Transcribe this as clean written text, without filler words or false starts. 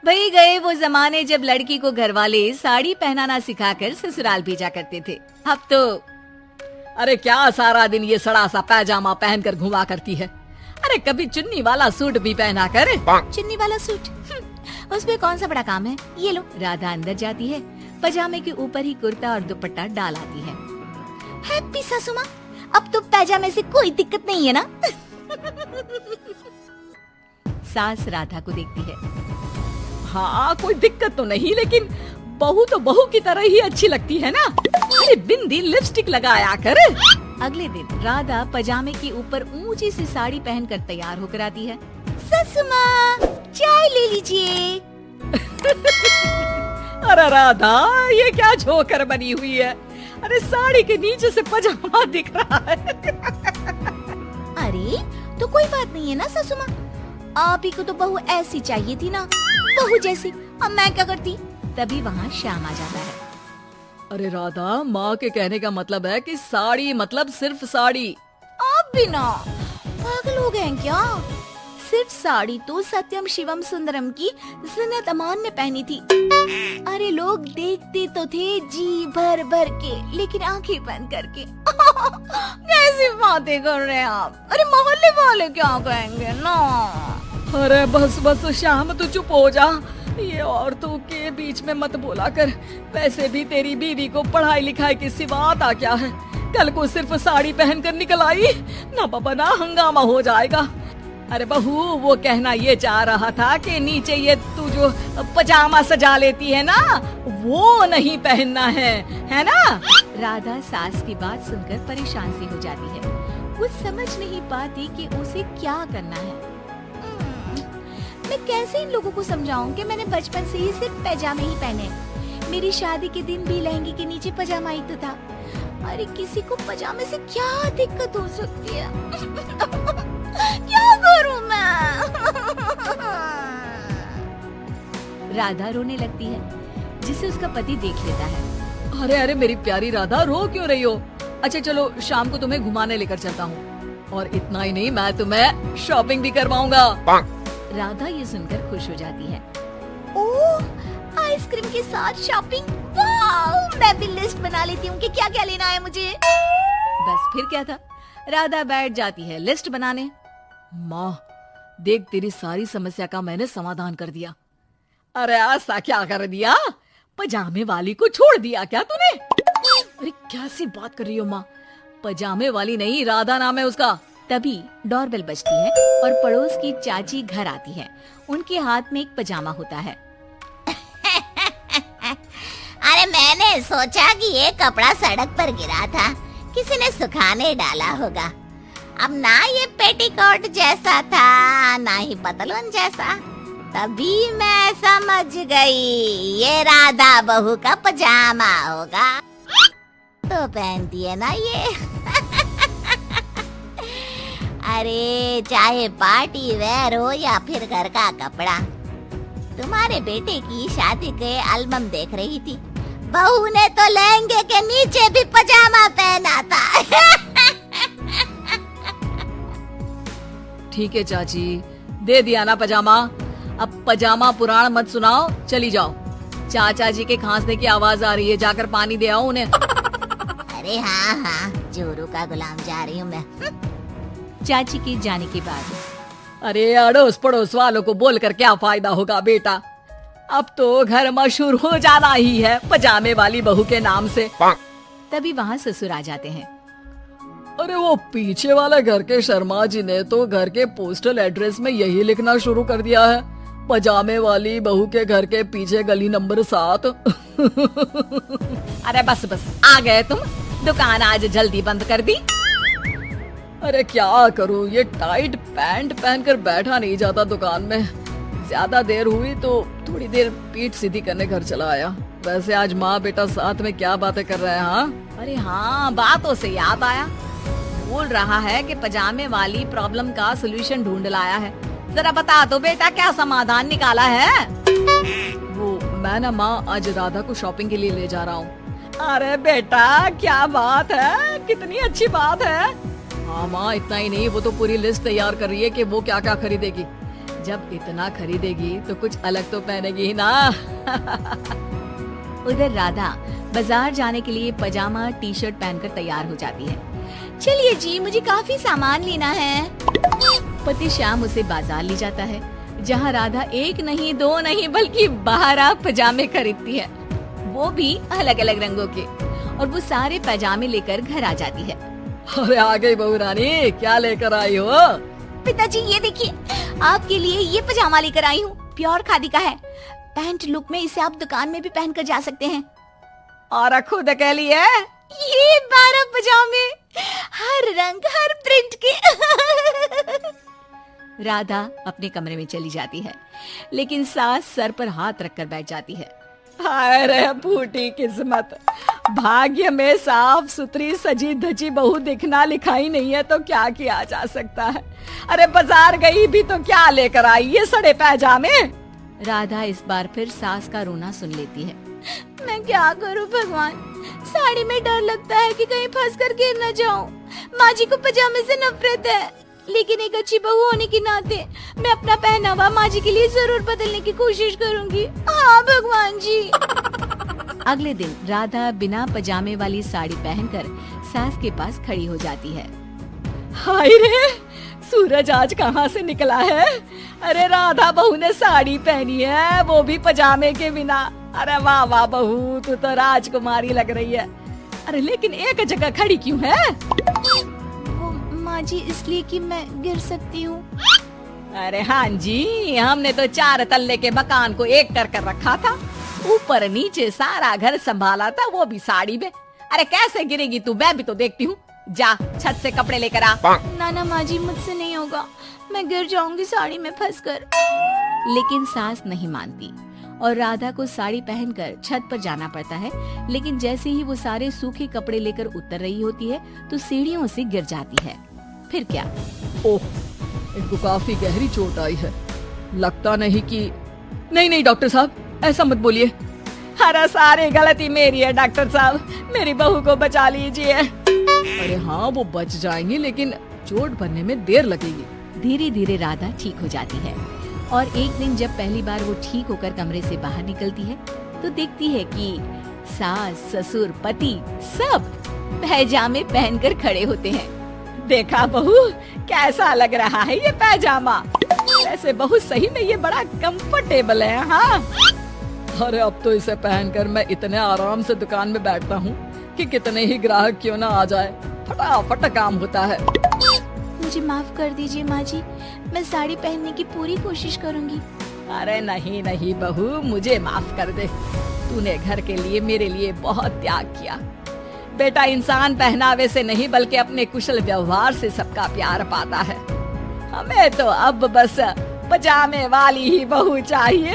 वही गए वो जमाने जब लड़की को घर वाले साड़ी पहनाना सिखाकर ससुराल भेजा करते थे। अब तो अरे क्या सारा दिन ये सड़ा सा पैजामा पहनकर घुमा करती है। अरे कभी चुन्नी वाला सूट भी पहना कर। चुन्नी वाला सूट उसमें कौन सा बड़ा काम है। ये लो। राधा अंदर जाती है, पजामे के ऊपर ही कुर्ता और दुपट्टा डाल आती है। हैप्पी सासू माँ, अब तो पैजामे से कोई दिक्कत नहीं है ना। सास राधा को देखती है। हाँ कोई दिक्कत तो नहीं, लेकिन बहू तो बहू की तरह ही अच्छी लगती है ना। अरे बिंदी लिपस्टिक लगाया कर। अगले दिन राधा पजामे के ऊपर ऊंची सी साड़ी पहनकर तैयार होकर आती है। सासू माँ, चाय ले लीजिए। अरे राधा, ये क्या झोकर बनी हुई है। अरे साड़ी के नीचे से पजामा दिख रहा है। अरे तो कोई बात नहीं है ना सासू माँ, आप ही को तो बहू ऐसी चाहिए थी ना, बहू जैसी। अब मैं क्या करती। तभी वहाँ श्याम आ जाता है। अरे राधा, माँ के कहने का मतलब है कि साड़ी मतलब सिर्फ साड़ी। आप भी ना पागल हो गए क्या। सिर्फ साड़ी तो सत्यम शिवम सुंदरम की जिन्नत अमान ने पहनी थी। अरे लोग देखते तो थे जी भर भर के, लेकिन आंखें बंद करके। कैसी बातें कर रहे हैं आप। अरे मोहल्ले वाले क्या कहेंगे ना। अरे बस बस श्याम, तू चुप हो जा। ये औरतों के बीच में मत बोला कर। वैसे भी तेरी बीवी को पढ़ाई लिखाई की सिवा आता क्या है। कल को सिर्फ साड़ी पहनकर निकल आई ना बाबा ना हंगामा हो जाएगा। अरे बहू, वो कहना ये चाह रहा था कि नीचे ये तू जो पजामा सजा लेती है ना, वो नहीं पहनना है ना। राधा सास की बात सुनकर परेशान सी हो जाती है। वो समझ नहीं पाती कि उसे क्या करना है। मैं कैसे इन लोगों को समझाऊं कि मैंने बचपन से ही सिर्फ पैजामे ही पहने। मेरी शादी के दिन भी लहंगे के नीचे पजामा ही तो था। अरे किसी को पजामे से क्या दिक्कत हो सकती है। क्या करूं मैं। राधा रोने लगती है, जिसे उसका पति देख लेता है। अरे अरे मेरी प्यारी राधा, रो क्यों रही हो। अच्छा चलो, शाम को तुम्हें घुमाने लेकर चलता हूँ। और इतना ही नहीं, मैं तुम्हें शॉपिंग भी करवाऊंगा। राधा ये सुनकर खुश हो जाती है। ओह, आइसक्रीम के साथ शॉपिंग। वाह, मैं भी लिस्ट बना लेती हूँ कि क्या क्या लेना है मुझे। बस फिर क्या था, राधा बैठ जाती है लिस्ट बनाने। माँ देख, तेरी सारी समस्या का मैंने समाधान कर दिया। अरे ऐसा क्या कर दिया, पजामे वाली को छोड़ दिया क्या तूने। अरे कैसी बात कर रही हो माँ, पजामे वाली नहीं, राधा नाम है उसका। तभी डोरबेल बजती है और पड़ोस की चाची घर आती है। उनके हाथ में एक पजामा होता है। अरे मैंने सोचा कि ये कपड़ा सड़क पर गिरा था, किसी ने सुखाने डाला होगा। अब ना ये पेटीकोट जैसा था, ना ही पतलून जैसा। तभी मैं समझ गई ये राधा बहू का पजामा होगा। तो पहनती है ना ये। अरे चाहे पार्टी वेयर हो या फिर घर का कपड़ा। तुम्हारे बेटे की शादी के एल्बम देख रही थी, बहू ने तो लहंगे के नीचे भी पजामा पहना था। ठीक है चाची, दे दिया ना पजामा। अब पजामा पुराण मत सुनाओ, चली जाओ। चाचा जी के खांसने की आवाज आ रही है, जाकर पानी दे आओ उन्हें। अरे हाँ हाँ, जोरू का गुलाम जा रही हूँ मैं। चाची के जाने के बाद अरे अड़ोस पड़ोस वालों को बोलकर क्या फायदा होगा बेटा। अब तो घर मशहूर हो जाना ही है पजामे वाली बहू के नाम से। तभी वहाँ ससुर आ जाते हैं। अरे वो पीछे वाले घर के शर्मा जी ने तो घर के पोस्टल एड्रेस में यही लिखना शुरू कर दिया है, पजामे वाली बहू के घर के पीछे गली नंबर 7। अरे बस बस, आ गए तुम। दुकान आज जल्दी बंद कर दी। अरे क्या करूं, ये टाइट पैंट पहनकर बैठा नहीं जाता दुकान में। ज्यादा देर हुई तो थोड़ी देर पीठ सीधी करने घर चला आया। वैसे आज माँ बेटा साथ में क्या बातें कर रहे हैं। हाँ अरे हाँ, बातों से याद आया। बोल रहा है कि पजामे वाली प्रॉब्लम का सलूशन ढूंढ लाया है। जरा बता दो बेटा, क्या समाधान निकाला है। वो मैं ना माँ आज राधा को शॉपिंग के लिए ले जा रहा हूँ। अरे बेटा क्या बात है, कितनी अच्छी बात है। हाँ माँ, इतना ही नहीं, वो तो पूरी लिस्ट तैयार कर रही है कि वो क्या क्या खरीदेगी। जब इतना खरीदेगी तो कुछ अलग तो पहनेगी ही ना। उधर राधा बाजार जाने के लिए पजामा टी शर्ट पहनकर तैयार हो जाती है। चलिए जी, मुझे काफी सामान लेना है। पति श्याम उसे बाजार ले जाता है, जहाँ राधा एक नहीं, दो नहीं, बल्कि 12 पजामे खरीदती है, वो भी अलग अलग रंगों के। और वो सारे पजामे लेकर घर आ जाती है। अरे आ गई बहू रानी, क्या लेकर आई हो? पिताजी ये देखिए, आपके लिए ये पजामा लेकर आई हूँ, प्योर खादी का है। पैंट लुक में इसे आप दुकान में भी पहनकर जा सकते हैं। और खुद के लिए? ये 12 पजामे, हर रंग, हर प्रिंट के। राधा अपने कमरे में चली जाती है, लेकिन सास सर पर हाथ रखकर बैठ जाती है। अरे फूटी किस्मत, भाग्य में साफ सुथरी सजी धजी बहू दिखना लिखाई नहीं है तो क्या किया जा सकता है। अरे बाजार गई भी तो क्या लेकर आई ये सड़े पैजामे? राधा इस बार फिर सास का रोना सुन लेती है। मैं क्या करूं भगवान, साड़ी में डर लगता है कि कहीं फंस कर गिर न जाऊं। माँ जी को पजामे से नफरत है, लेकिन एक अच्छी बहू होने के नाते मैं अपना पहनावा माँ जी के लिए जरूर बदलने की कोशिश करूंगी। हाँ भगवान जी। अगले दिन राधा बिना पजामे वाली साड़ी पहनकर सास के पास खड़ी हो जाती है। हाय रे, सूरज आज कहाँ से निकला है? अरे राधा बहू ने साड़ी पहनी है, वो भी पजामे के बिना। अरे वाह वाह बहू, तू तो राजकुमारी लग रही है। अरे लेकिन एक जगह खड़ी क्यों है? वो माँ जी इसलिए कि मैं गिर सकती हूँ। अरे हाँ जी, हमने तो 4 तल्ले के मकान को एक कर रखा था, ऊपर नीचे सारा घर संभाला था, वो भी साड़ी में। अरे कैसे गिरेगी तू? मैं भी तो देखती हूँ। जा छत से कपड़े लेकर आ। नाना माँ जी मुझसे नहीं होगा, मैं गिर जाऊंगी साड़ी में फंसकर। लेकिन सास नहीं मानती और राधा को साड़ी पहनकर छत पर जाना पड़ता है। लेकिन जैसे ही वो सारे सूखे कपड़े लेकर उतर रही होती है तो सीढ़ियों से गिर जाती है। फिर क्या? ओह, इनको काफी गहरी चोट आई है। लगता नहीं कि नहीं डॉक्टर साहब ऐसा मत बोलिए। अरे सारी गलती मेरी है डॉक्टर साहब, मेरी बहू को बचा लीजिए। अरे हाँ वो बच जाएंगी, लेकिन चोट भरने में देर लगेगी। धीरे धीरे राधा ठीक हो जाती है और एक दिन जब पहली बार वो ठीक होकर कमरे से बाहर निकलती है तो देखती है कि सास, ससुर, पति सब पैजामे पहनकर खड़े होते हैं। देखा बहू, कैसा लग रहा है ये पैजामा? वैसे बहू सही में ये बड़ा कंफर्टेबल है। हाँ, अरे अब तो इसे पहनकर मैं इतने आराम से दुकान में बैठता हूँ कि कितने ही ग्राहक क्यों ना आ जाए, फटाफट काम होता है। मुझे माफ कर दीजिए माँ जी, मैं साड़ी पहनने की पूरी कोशिश करूंगी। अरे नहीं बहू, मुझे माफ कर दे। तूने घर के लिए मेरे लिए बहुत त्याग किया। बेटा इंसान पहनावे से नहीं बल्कि अपने कुशल व्यवहार से सबका प्यार पाता है। हमें तो अब बस पजामे वाली ही बहू चाहिए।